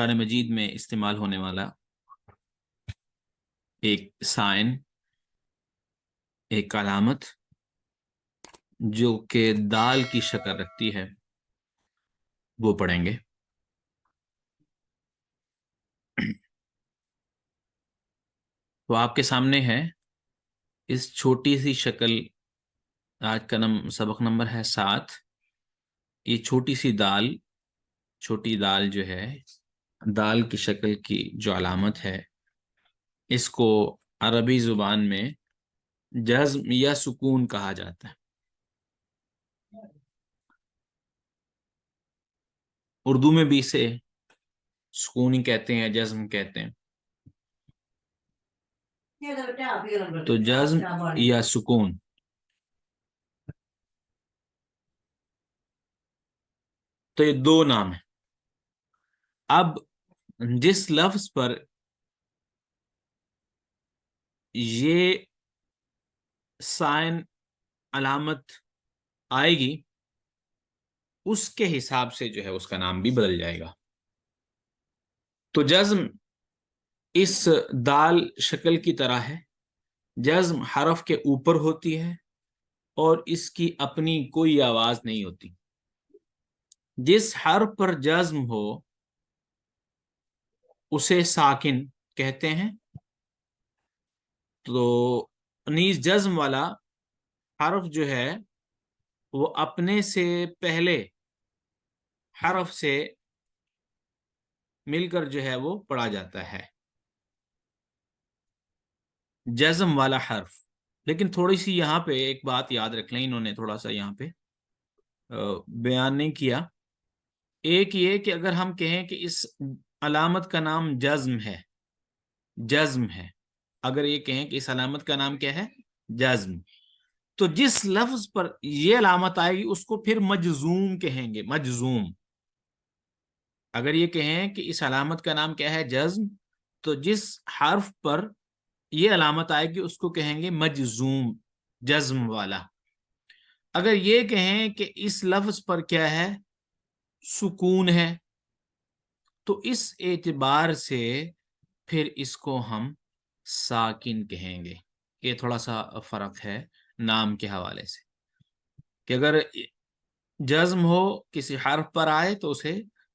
قرآن مجید میں استعمال ہونے والا ایک سائن، ایک علامت جو کہ دال کی شکل رکھتی ہے، وہ پڑھیں گے۔ تو آپ کے سامنے ہے اس چھوٹی سی شکل، آج کا سبق نمبر ہے 7۔ یہ چھوٹی سی دال، چھوٹی دال جو ہے، دال کی شکل کی جو علامت ہے، اس کو عربی زبان میں جزم یا سکون کہا جاتا ہے۔ اردو میں بھی اسے سکون ہی کہتے ہیں، جزم کہتے ہیں۔ تو جزم یا سکون، تو یہ دو نام ہیں۔ اب جس لفظ پر یہ سائن علامت آئے گی، اس کے حساب سے جو ہے اس کا نام بھی بدل جائے گا۔ تو جزم اس دال شکل کی طرح ہے، جزم حرف کے اوپر ہوتی ہے اور اس کی اپنی کوئی آواز نہیں ہوتی۔ جس حرف پر جزم ہو اسے ساکن کہتے ہیں۔ تو نیز جزم والا حرف جو ہے وہ اپنے سے پہلے حرف سے مل کر جو ہے وہ پڑھا جاتا ہے، جزم والا حرف۔ لیکن تھوڑی سی یہاں پہ ایک بات یاد رکھ لیں، انہوں نے تھوڑا سا یہاں پہ بیان نہیں کیا۔ ایک یہ کہ اگر ہم کہیں کہ اس علامت کا نام جزم ہے، جزم ہے، اگر یہ کہیں کہ اس علامت کا نام کیا ہے، جزم، تو جس لفظ پر یہ علامت آئے گی اس کو پھر مجزوم کہیں گے، مجزوم۔ اگر یہ کہیں کہ اس علامت کا نام کیا ہے، جزم، تو جس حرف پر یہ علامت آئے گی اس کو کہیں گے مجزوم، جزم والا۔ اگر یہ کہیں کہ اس لفظ پر کیا ہے، سکون ہے، تو اس اعتبار سے پھر اس کو ہم ساکن کہیں گے۔ یہ تھوڑا سا فرق ہے نام کے حوالے سے، کہ اگر جزم ہو کسی حرف پر آئے تو اسے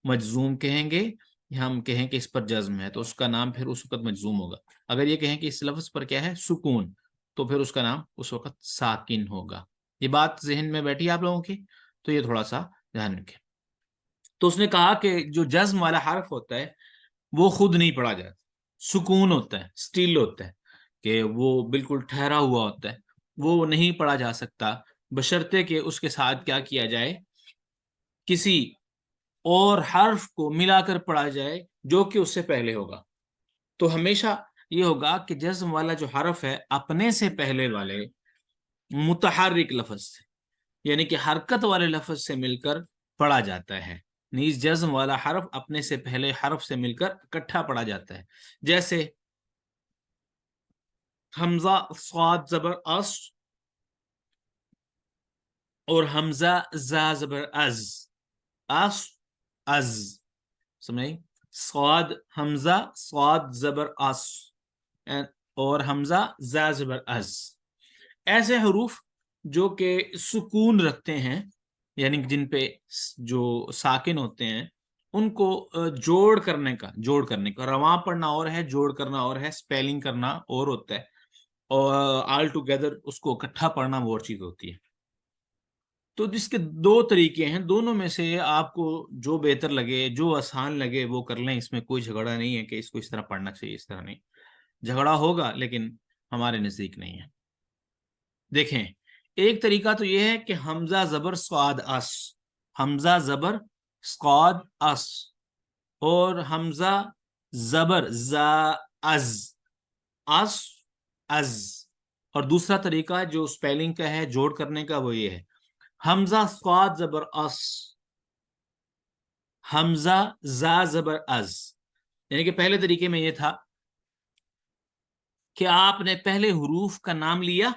مجزوم کہیں گے، ہم کہیں کہ اس پر جزم ہے تو اس کا نام پھر اس وقت مجزوم ہوگا۔ اگر یہ کہیں کہ اس لفظ پر کیا ہے، سکون، تو پھر اس کا نام اس وقت ساکن ہوگا۔ یہ بات ذہن میں بیٹھی آپ لوگوں کی، تو یہ تھوڑا سا دھیان رکھیں۔ تو اس نے کہا کہ جو جزم والا حرف ہوتا ہے وہ خود نہیں پڑھا جاتا، سکون ہوتا ہے، سٹل ہوتا ہے، کہ وہ بالکل ٹھہرا ہوا ہوتا ہے، وہ نہیں پڑھا جا سکتا، بشرطے کہ اس کے ساتھ کیا کیا جائے، کسی اور حرف کو ملا کر پڑھا جائے جو کہ اس سے پہلے ہوگا۔ تو ہمیشہ یہ ہوگا کہ جزم والا جو حرف ہے اپنے سے پہلے والے متحرک لفظ سے، یعنی کہ حرکت والے لفظ سے مل کر پڑھا جاتا ہے۔ نیز جزم والا حرف اپنے سے پہلے حرف سے مل کر اکٹھا پڑھا جاتا ہے، جیسے حمزہ صاد زبر اس اور حمزہ زا زبر از، اس از، سمجھیں، صاد حمزہ صاد زبر اس اور حمزہ زا زبر از، ایسے حروف جو کہ سکون رکھتے ہیں، یعنی جن پہ جو ساکن ہوتے ہیں، ان کو جوڑ کرنے کا رواں پڑھنا اور ہے، جوڑ کرنا اور ہے، سپیلنگ کرنا اور ہوتا ہے، اور آل ٹوگیدر اس کو اکٹھا پڑھنا وہ اور چیز ہوتی ہے۔ تو جس کے دو طریقے ہیں، دونوں میں سے آپ کو جو بہتر لگے، جو آسان لگے وہ کر لیں، اس میں کوئی جھگڑا نہیں ہے کہ اس کو اس طرح پڑھنا چاہیے، اس طرح نہیں، جھگڑا ہوگا لیکن ہمارے نزدیک نہیں ہے۔ دیکھیں، ایک طریقہ تو یہ ہے کہ حمزہ زبر صاد اس، حمزہ زبر صاد اس، اور حمزہ زبر زا از، اس از۔ اور دوسرا طریقہ جو سپیلنگ کا ہے، جوڑ کرنے کا، وہ یہ ہے حمزہ صاد زبر اس، حمزہ زا زبر از۔ یعنی کہ پہلے طریقے میں یہ تھا کہ آپ نے پہلے حروف کا نام لیا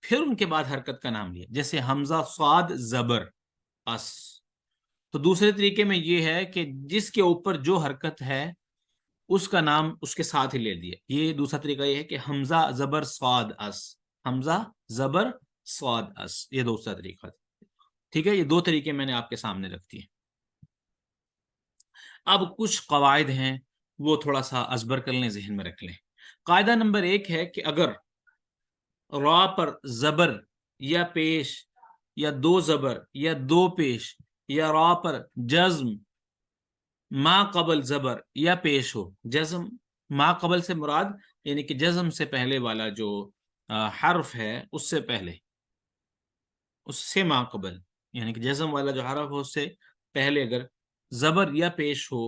پھر ان کے بعد حرکت کا نام لیا، جیسے حمزہ صاد زبر اس، تو تو دوسرے طریقے میں یہ ہے کہ جس کے اوپر جو حرکت ہے اس کا نام اس کے ساتھ ہی لے دیا. یہ دوسرا طریقہ یہ ہے کہ حمزہ زبر صاد اس، حمزہ زبر صاد اس، یہ دوسرا طریقہ. ٹھیک ہے، یہ دو طریقے میں نے آپ کے سامنے رکھ دیے. اب کچھ قواعد ہیں وہ تھوڑا سا ازبر کر لیں، ذہن میں رکھ لیں. قاعدہ نمبر 1 ہے کہ اگر را پر زبر یا پیش یا دو زبر یا دو پیش یا را پر جزم ما قبل زبر یا پیش ہو. جزم ما قبل سے مراد یعنی کہ جزم سے پہلے والا جو حرف ہے اس سے پہلے، اس سے ما قبل یعنی کہ جزم والا جو حرف ہو اس سے پہلے اگر زبر یا پیش ہو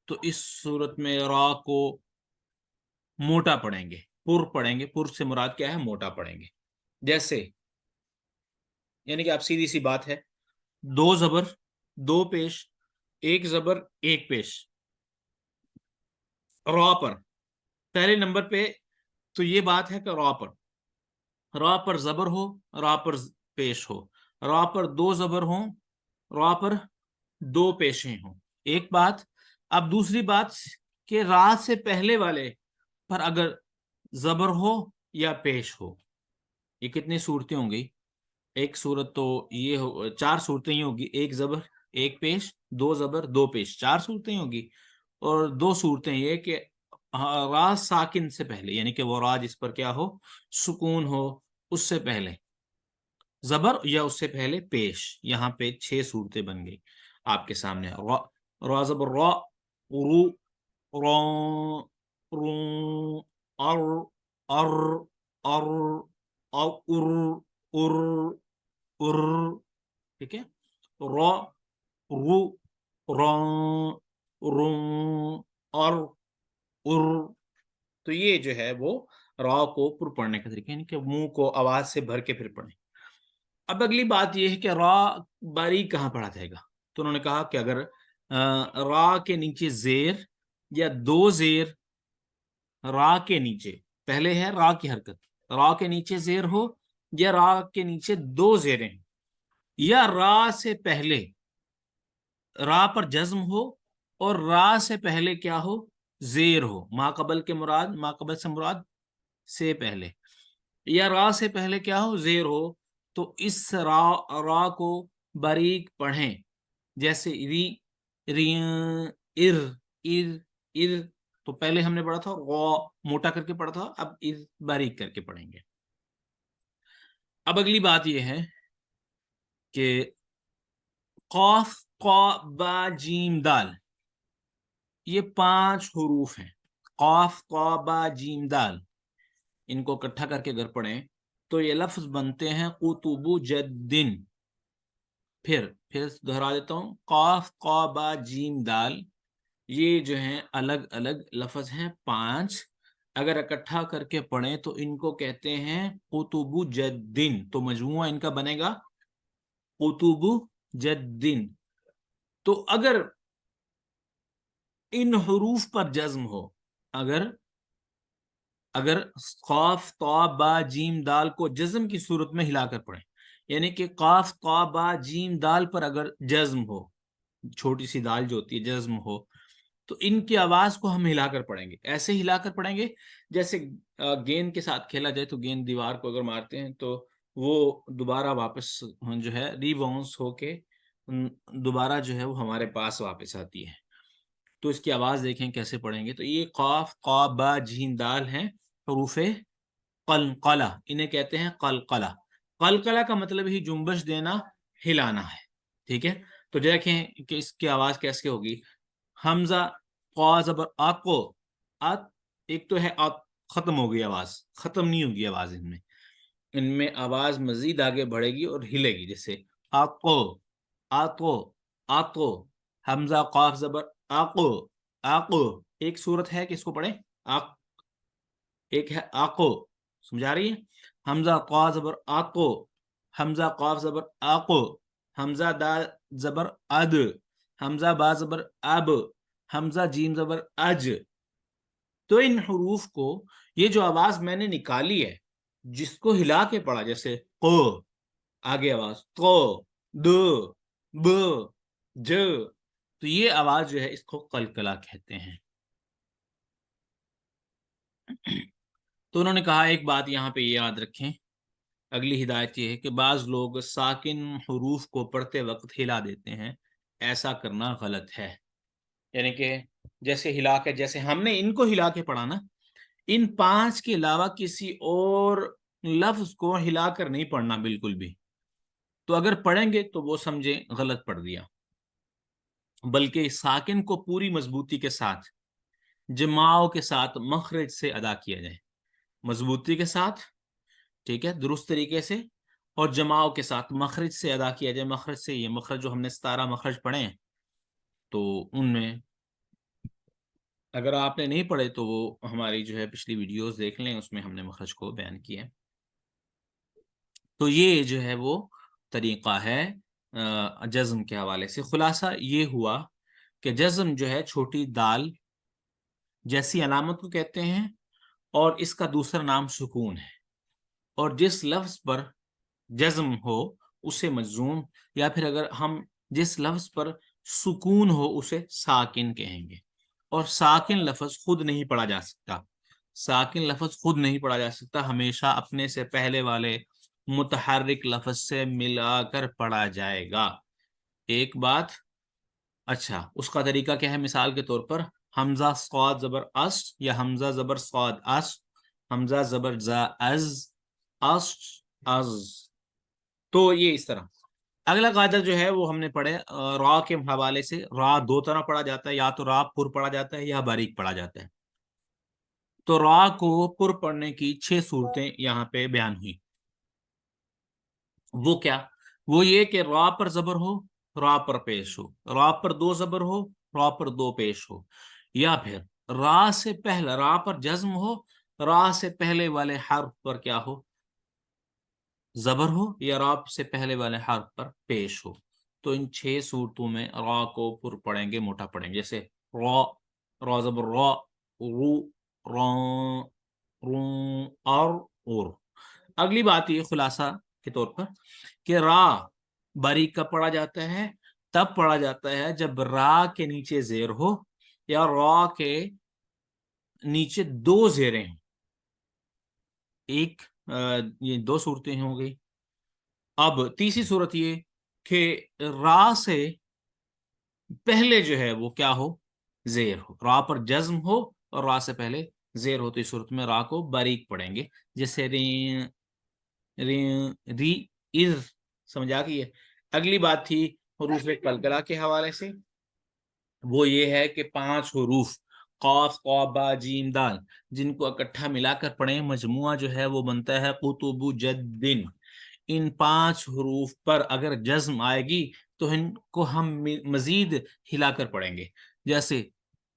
تو اس صورت میں را کو موٹا پڑھیں گے، پر پڑھیں گے. پر سے مراد کیا ہے؟ موٹا پڑھیں گے. جیسے یعنی کہ آپ سیدھی سی بات ہے، دو زبر دو پیش، ایک زبر ایک پیش را پر پہلے نمبر پہ. تو یہ بات ہے کہ را پر زبر ہو، را پر پیش ہو، را پر دو زبر ہوں، را پر دو پیشیں ہوں. ایک بات. اب دوسری بات کہ را سے پہلے والے پر اگر زبر ہو یا پیش ہو. یہ کتنی صورتیں ہوں گی؟ ایک صورت تو یہ ہو، چار صورتیں ہی ہوگی. ایک زبر ایک پیش، دو زبر دو پیش، چار صورتیں ہوگی. اور دو صورتیں یہ کہ را ساکن سے پہلے یعنی کہ وہ را جس پر کیا ہو؟ سکون ہو، اس سے پہلے زبر یا اس سے پہلے پیش. یہاں پہ 6 صورتیں بن گئی آپ کے سامنے. را زبر را، رو رو رو ار ار ار ار ار ار. ٹھیک ہے، رو رو رو رو ار ار. تو یہ جو ہے وہ را کو پر پڑھنے کا طریقہ یعنی کہ منہ کو آواز سے بھر کے پھر پڑھیں. اب اگلی بات یہ ہے کہ را باریک کہاں پڑھا جائے گا؟ تو انہوں نے کہا کہ اگر را کے نیچے زیر یا دو زیر، را کے نیچے پہلے ہے را کی حرکت، را کے نیچے زیر ہو یا را کے نیچے دو زیریں، یا را سے پہلے را پر جزم ہو اور را سے پہلے کیا ہو؟ زیر ہو. ما قبل کے مراد، ما قبل سے مراد سے پہلے، یا را سے پہلے کیا ہو؟ زیر ہو. تو اس را کو باریک پڑھیں. جیسے ری ری ار ار ار. تو پہلے ہم نے پڑھا تھا غا موٹا کر کے پڑھا تھا، اب ار باریک کر کے پڑھیں گے. اب اگلی بات یہ ہے کہ قاف قا با جیم دال، یہ 5 حروف ہیں. قاف قا با جیم دال، ان کو اکٹھا کر کے اگر پڑھیں تو یہ لفظ بنتے ہیں قطب جدن. پھر دہرا دیتا ہوں، قاف قا با جیم دال یہ جو ہیں الگ الگ لفظ ہیں 5. اگر اکٹھا کر کے پڑھیں تو ان کو کہتے ہیں قطب جدن. تو مجموعہ ان کا بنے گا قطب جدن. تو اگر ان حروف پر جزم ہو، اگر قاف طا با جیم دال کو جزم کی صورت میں ہلا کر پڑھیں، یعنی کہ قاف طا با جیم دال پر اگر جزم ہو، چھوٹی سی دال جو ہوتی ہے جزم ہو، تو ان کی آواز کو ہم ہلا کر پڑھیں گے. ایسے ہلا کر پڑھیں گے جیسے گیند کے ساتھ کھیلا جائے تو گیند دیوار کو اگر مارتے ہیں تو وہ دوبارہ واپس جو ہے ری باؤنس ہو کے دوبارہ جو ہے وہ ہمارے پاس واپس آتی ہے. تو اس کی آواز دیکھیں کیسے پڑھیں گے. تو یہ قاف قا با جیم دال ہیں حروف قلقلہ، انہیں کہتے ہیں قلقلہ. قلقلہ کا مطلب ہی جنبش دینا، ہلانا ہے. ٹھیک ہے، تو دیکھیں کہ اس کی آواز کیسے ہوگی. حمزہ قا زبر آقو، ایک تو ہے ختم ہو گئی آواز، ختم نہیں ہوگی آواز. ان میں آواز مزید آگے بڑھے گی اور ہلے گی، جیسے آقو آقو آقو. حمزہ قاف زبر آقو آقو. ایک صورت ہے کہ اس کو پڑھیں ایک ہے آقو، سمجھا رہی ہے. حمزہ قا زبر آقو، حمزہ قاف زبر آقو، حمزہ دا زبر اد، حمزہ با زبر اب، حمزہ جیم زبر اج. تو ان حروف کو یہ جو آواز میں نے نکالی ہے جس کو ہلا کے پڑھا، جیسے قو آگے آواز، تو دو ب ج، تو یہ آواز جو ہے اس کو قلقلہ کہتے ہیں۔ تو انہوں نے کہا ایک بات یہاں پہ یاد رکھیں، اگلی ہدایت یہ ہے کہ بعض لوگ ساکن حروف کو پڑھتے وقت ہلا دیتے ہیں، ایسا کرنا غلط ہے۔ یعنی کہ جیسے ہلا کے، جیسے ہم نے ان کو ہلا کے پڑھا نا، ان 5 کے علاوہ کسی اور لفظ کو ہلا کر نہیں پڑھنا بالکل بھی۔ تو اگر پڑھیں گے تو وہ سمجھیں غلط پڑھ دیا، بلکہ ساکن کو پوری مضبوطی کے ساتھ، جماعوں کے ساتھ مخرج سے ادا کیا جائے، مضبوطی کے ساتھ، ٹھیک ہے، درست طریقے سے، اور جماعوں کے ساتھ مخرج سے ادا کیا جائے۔ مخرج سے، یہ مخرج جو ہم نے 17 مخرج پڑھے ہیں، تو ان میں اگر آپ نے نہیں پڑھے تو وہ ہماری جو ہے پچھلی ویڈیوز دیکھ لیں، اس میں ہم نے مخرج کو بیان کیا ہے۔ تو یہ جو ہے وہ طریقہ ہے جزم کے حوالے سے۔ خلاصہ یہ ہوا کہ جزم جو ہے چھوٹی دال جیسی علامت کو کہتے ہیں، اور اس کا دوسرا نام سکون ہے، اور جس لفظ پر جزم ہو اسے مجزوم، یا پھر اگر ہم جس لفظ پر سکون ہو اسے ساکن کہیں گے۔ اور ساکن لفظ خود نہیں پڑھا جا سکتا، ساکن لفظ خود نہیں پڑھا جا سکتا، ہمیشہ اپنے سے پہلے والے متحرک لفظ سے ملا کر پڑھا جائے گا۔ ایک بات، اچھا اس کا طریقہ کیا ہے؟ مثال کے طور پر حمزہ صاد زبر اس، یا حمزہ زبر صاد اس، حمزہ زبر زا از، اس از، تو یہ اس طرح۔ اگلا قاعدہ جو ہے وہ ہم نے پڑھے را کے حوالے سے۔ را 2 طرح پڑھا جاتا ہے، یا تو را پر پڑھا جاتا ہے یا باریک پڑھا جاتا ہے۔ تو را کو پر پڑھنے کی 6 صورتیں یہاں پہ بیان ہوئی۔ وہ کیا؟ وہ یہ کہ را پر زبر ہو، را پر پیش ہو، را پر 2 زبر ہو، را پر 2 پیش ہو، یا پھر را سے پہلے، را پر جزم ہو، را سے پہلے والے حرف پر کیا ہو؟ زبر ہو، یا را سے پہلے والے حرف پر پیش ہو۔ تو ان 6 صورتوں میں را کو پر پڑھیں گے، موٹا پڑھیں گے، جیسے را، را زبر را، رو، رون، رون، اور۔ اگلی بات یہ خلاصہ کے طور پر کہ را باریک کب پڑھا جاتا ہے؟ تب پڑھا جاتا ہے جب را کے نیچے زیر ہو، یا را کے نیچے 2 زیریں ہیں۔ ایک یہ 2 صورتیں ہو گئی۔ اب تیسری صورت یہ کہ را سے پہلے جو ہے وہ کیا ہو؟ زیر ہو، را پر جزم ہو اور را سے پہلے زیر ہو، تو اس صورت میں را کو باریک پڑھیں گے، جیسے ری از، سمجھا گئی ہے۔ اگلی بات تھی حروف قلقلہ کے حوالے سے، وہ یہ ہے کہ 5 حروف قاف، قاف، با، جیم، دال، جن کو اکٹھا ملا کر پڑھیں، مجموعہ جو ہے وہ بنتا ہے قطب جدن۔ ان 5 حروف پر اگر جزم آئے گی تو ان کو ہم مزید ہلا کر پڑھیں گے، جیسے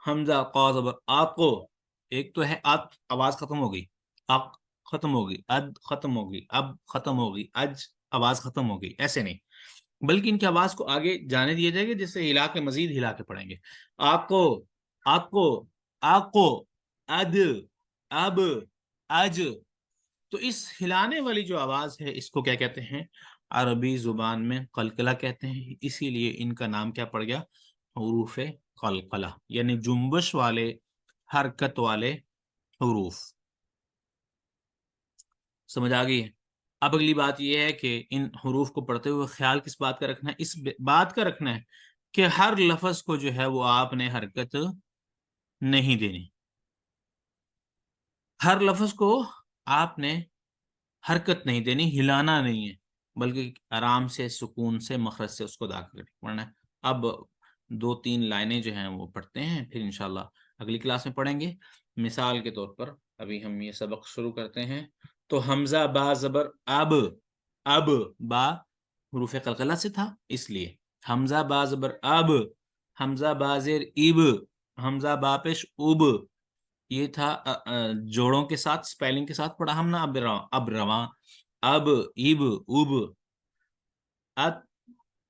حمزہ قا زبر آپ کو، ایک تو ہے آپ، آواز ختم ہو گئی، آپ ختم ہوگی، اد ختم ہوگی، اب ختم ہوگی، اج آواز ختم ہوگی، ایسے نہیں، بلکہ ان کی آواز کو آگے جانے دیا جائے گا، جس سے ہلا کے مزید ہلا کے پڑھیں گے۔ آپ کو، آپ کو، آپ کو، اد، اب، اج، تو اس ہلانے والی جو آواز ہے اس کو کیا کہتے ہیں؟ عربی زبان میں قلقلہ کہتے ہیں، اسی لیے ان کا نام کیا پڑ گیا؟ حروف قلقلہ، یعنی جنبش والے، حرکت والے حروف۔ سمجھ آ گئی ہے؟ اب اگلی بات یہ ہے کہ ان حروف کو پڑھتے ہوئے خیال کس بات کا رکھنا ہے؟ اس بات کا رکھنا ہے کہ ہر لفظ کو جو ہے وہ آپ نے حرکت نہیں دینی، ہر لفظ کو آپ نے حرکت نہیں دینی، ہلانا نہیں ہے، بلکہ آرام سے، سکون سے، مخرج سے اس کو ادا کر پڑھنا ہے۔ اب 2-3 لائنیں جو ہیں وہ پڑھتے ہیں، پھر انشاءاللہ اگلی کلاس میں پڑھیں گے۔ مثال کے طور پر ابھی ہم یہ سبق شروع کرتے ہیں، تو حمزہ با زبر اب، اب با حروف قلقلہ سے تھا، اس لیے حمزہ با زبر اب، حمزہ با زیر اب، حمزہ با پیش اب، یہ تھا جوڑوں کے ساتھ، سپیلنگ کے ساتھ پڑھا ہم نے، اب رواں، اب، اب، اب، ات،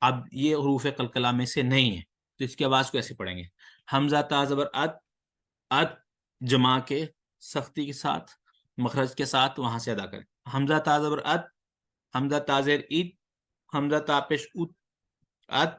اب یہ حروف قلقلہ میں سے نہیں ہے، تو اس کی آواز کو ایسے پڑھیں گے، حمزہ تا زبر ات، ات جمع کے سختی کے ساتھ، مخرج کے ساتھ وہاں سے ادا کریں۔ حمزہ تا زبر ات، حمزہ تا زیر ات، حمزہ تا پیش ات، ات،